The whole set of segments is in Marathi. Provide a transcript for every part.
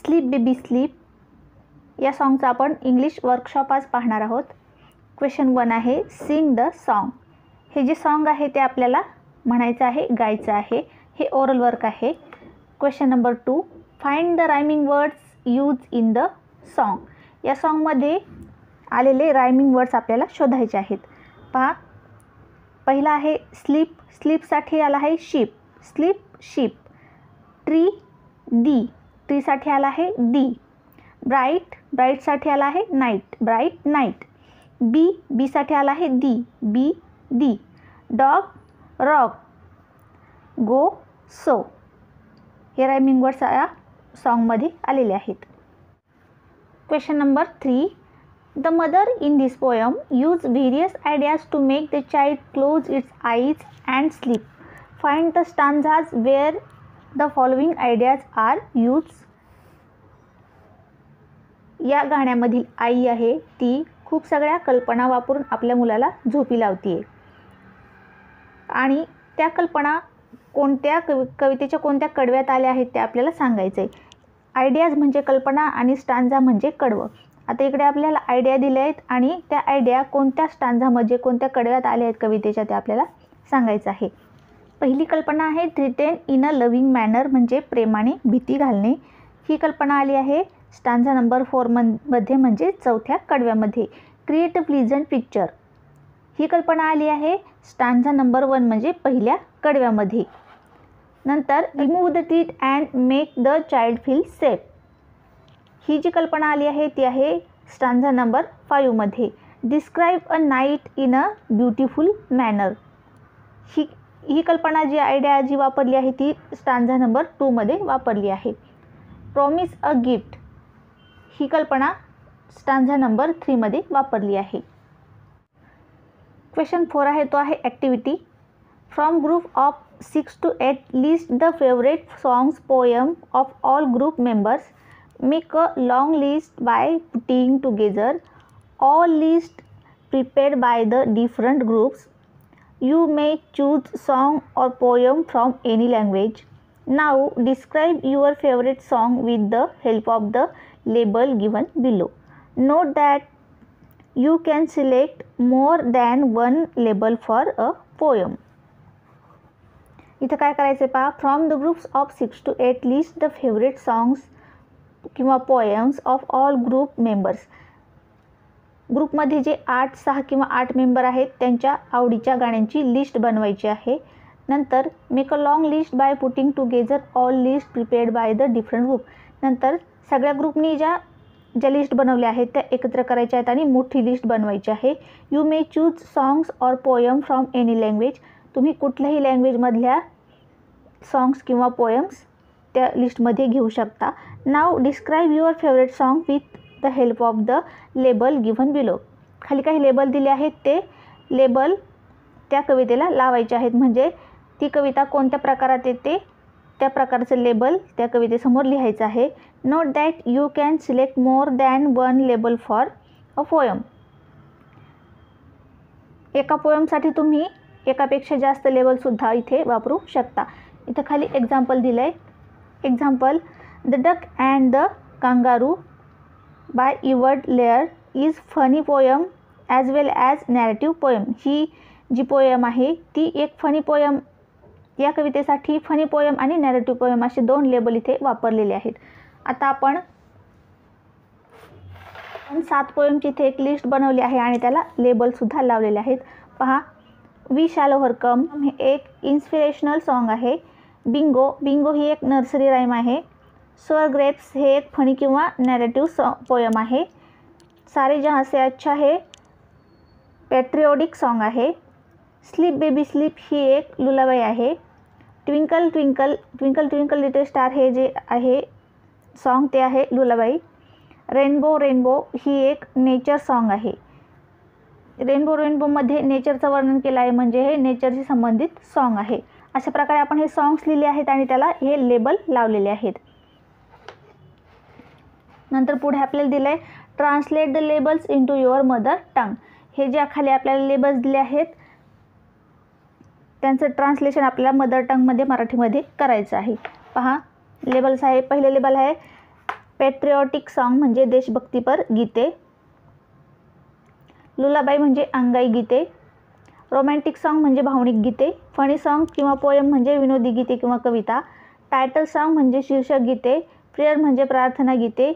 स्लीप बेबी स्लीप या सॉन्गचा आपण इंग्लिश वर्कशॉप आज पाहणार आहोत. क्वेश्चन 1 आहे, सिंग द सॉन्ग. हे जे सॉन्ग आहे ते आपल्याला म्हणायचं आहे, गायचं आहे. हे ओरल वर्क आहे. Question number 2, find the rhyming words use in the song. या सॉन्गमध्ये आलेले रायमिंग वर्ड्स आपल्याला शोधायचे आहेत. पहा, पहिला आहे स्लीप. स्लीपसाठी आला आहे sheep, sleep sheep. Tree thee, ट्रीसाठी आला आहे दी. ब्राईट, ब्राईटसाठी आला आहे नाईट, ब्राईट नाईट. बी, बीसाठी आला आहे thee, bee thee. Dog, rogue. Go, so. हे रायमिंग वर्ड्स या सॉन्गमध्ये आलेले आहेत. Question number 3, the mother in this poem use various ideas to make the child close its eyes and sleep. Find the stanzas where the following ideas are use. या गाण्यामधील आई आहे ती खूप सगळ्या कल्पना वापरून आपल्या मुलाला झोपी लावते आणि त्या कल्पना कोणत्या कवितेच्या कोणत्या कडव्यात आल्या आहेत ते आपल्याला सांगायचं आहे. आयडियाज म्हणजे कल्पना आणि स्टांझा म्हणजे कडवं. आता इकडे आपल्याला आयडिया दिल्या आहेत आणि त्या आयडिया कोणत्या स्टांझामध्ये कोणत्या कडव्यात आल्या आहेत कवितेच्या ते आपल्याला सांगायचं आहे. पहिली कल्पना आहे थ्रिटेन इन अ लव्हिंग मॅनर, म्हणजे प्रेमाने भीती घालणे. ही कल्पना आली आहे स्टांझा नंबर 4 मध्ये, म्हणजे चौथ्या कडव्यामध्ये. Create a pleasant picture. ही कल्पना आली आहे स्टांझा नंबर 1 म्हणजे पहिल्या कडव्यामध्ये. नंतर remove the teeth and make the child feel safe. ही जी कल्पना आली आहे ती आहे स्टांझा नंबर 5 मध्ये. Describe a night in a beautiful manner. ही कल्पना जी आयडिया जी वापरली आहे ती स्टांझा नंबर 2 मध्ये वापरली आहे. Promise a gift. ही कल्पना स्टांझा नंबर 3 मध्ये वापरली आहे. क्वेश्चन 4 आहे तो आहे activity. From group of 6 to 8 list the favourite songs poem of all group members. Make a long list by putting together all list prepared by the different groups. You may choose song or poem from any language. Now describe your favorite song with the help of the label given below. Note that you can select more than one label for a poem. इथं काय करायचं पहा, from the groups of 6 to 8 list the favourite songs किंवा poems of all group members. ग्रुपमध्ये जे 8, 6 किंवा 8 मेंबर आहेत त्यांच्या आवडीच्या गाण्यांची लिस्ट बनवायची आहे. नंतर make a long list by putting together all list prepared by the different group. नंतर सगळ्या ग्रुपनी ज्या लिस्ट बनवल्या आहेत त्या एकत्र करायच्या आहेत आणि मोठी लिस्ट बनवायची आहे. You may choose songs or poem from any language. तुम्ही कुठल्याही लँग्वेजमधल्या सॉंग्स किंवा पोयम्स त्या लिस्टमध्ये घेऊ शकता. नाव describe your favourite song with the help of the label given below. खाली काही लेबल दिले आहेत ते लेबल त्या कवितेला लावायचे आहेत, म्हणजे ती कविता कोणत्या प्रकारात येते त्या प्रकारचं लेबल त्या कवितेसमोर लिहायचं आहे. Note that you can select more than one label for a poem. एका पोयमसाठी तुम्ही एकापेक्षा जास्त लेबलसुद्धा इथे वापरू शकता. इथं खाली एक्झाम्पल दिलं आहे. Example, the duck and the kangaroo by Edward Lear is funny poem as well as narrative poem. ही जी पोयम आहे ती एक फनी पोयम. या कवितेसाठी फनी पोयम आणि नॅरेटिव्ह पोयम असे 2 लेबल इथे वापरलेले आहेत. आता आपण 7 पोयमची इथे एक लिस्ट बनवली आहे आणि त्याला लेबलसुद्धा लावलेले आहेत. पहा, वी शॅल ओव्हरकम हे एक इन्स्पिरेशनल सॉन्ग आहे. बिंगो, बिंगो ही एक नर्सरी राईम आहे. सोअर ग्रेप्स हे एक फनी किंवा नॅरेटिव्ह पोयम आहे. सारे जहाँ से अच्छा हे पॅट्रिओटिक सॉन्ग आहे. स्लीप बेबी स्लीप ही एक लुलाबाई आहे. Twinkle twinkle twinkle twinkle little star हे जे आहे सॉन्ग ते आहे लुलाबाई. रेनबो रेनबो ही एक नेचर सॉन्ग आहे. रेनबो रेनबोमध्ये नेचरचं वर्णन केलं आहे, म्हणजे हे नेचरशी संबंधित सॉन्ग आहे. अशा प्रकारे आपण हे सॉंग्स लिहिले आहेत आणि त्याला हे लेबल लावलेले आहेत. नंतर पुढे आपल्याला दिलं आहे translate the labels into your mother tongue. हे जे खाली आपल्याला लेबल्स दिले आहेत त्यांचं ट्रान्सलेशन आपल्याला मदर टंगमध्ये मराठीमध्ये करायचं आहे. पहा, लेबल्स आहे. पहिले लेबल आहे पॅट्रिऑटिक सॉन्ग म्हणजे देशभक्तीपर गीते. लुलाबाई म्हणजे अंगाई गीते. रोमॅन्टिक सॉन्ग म्हणजे भावनिक गीते. फनी सॉन्ग किंवा पोयम म्हणजे विनोदी गीते किंवा कविता. टायटल सॉन्ग म्हणजे शीर्षक गीते. प्रेयर म्हणजे प्रार्थना गीते.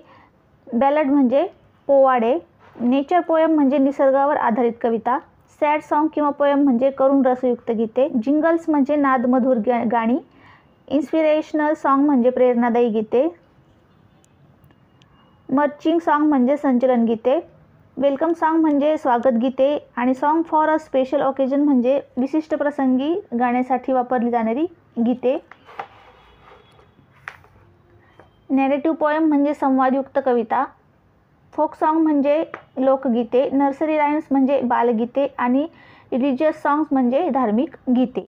बॅलड म्हणजे पोवाडे. नेचर पोयम म्हणजे निसर्गावर आधारित कविता. सॅड सॉन्ग किंवा पोयम म्हणजे करुण रसयुक्त गीते. जिंगल्स म्हणजे नादमधुर गाणी. इन्स्पिरेशनल सॉन्ग म्हणजे प्रेरणादायी गीते. मर्चिंग सॉन्ग म्हणजे संचलन गीते. वेलकम सॉन्ग म्हणजे स्वागत गीते. आणि song for a special occasion म्हणजे विशिष्ट प्रसंगी गाण्यासाठी वापरली जाणारी गीते. नॅरेटिव्ह पोयम म्हणजे संवादयुक्त कविता. फोक सॉन्ग म्हणजे लोकगीते. नर्सरी राईम्स म्हणजे बालगीते. आणि रिलिजियस सॉंग्स म्हणजे धार्मिक गीते.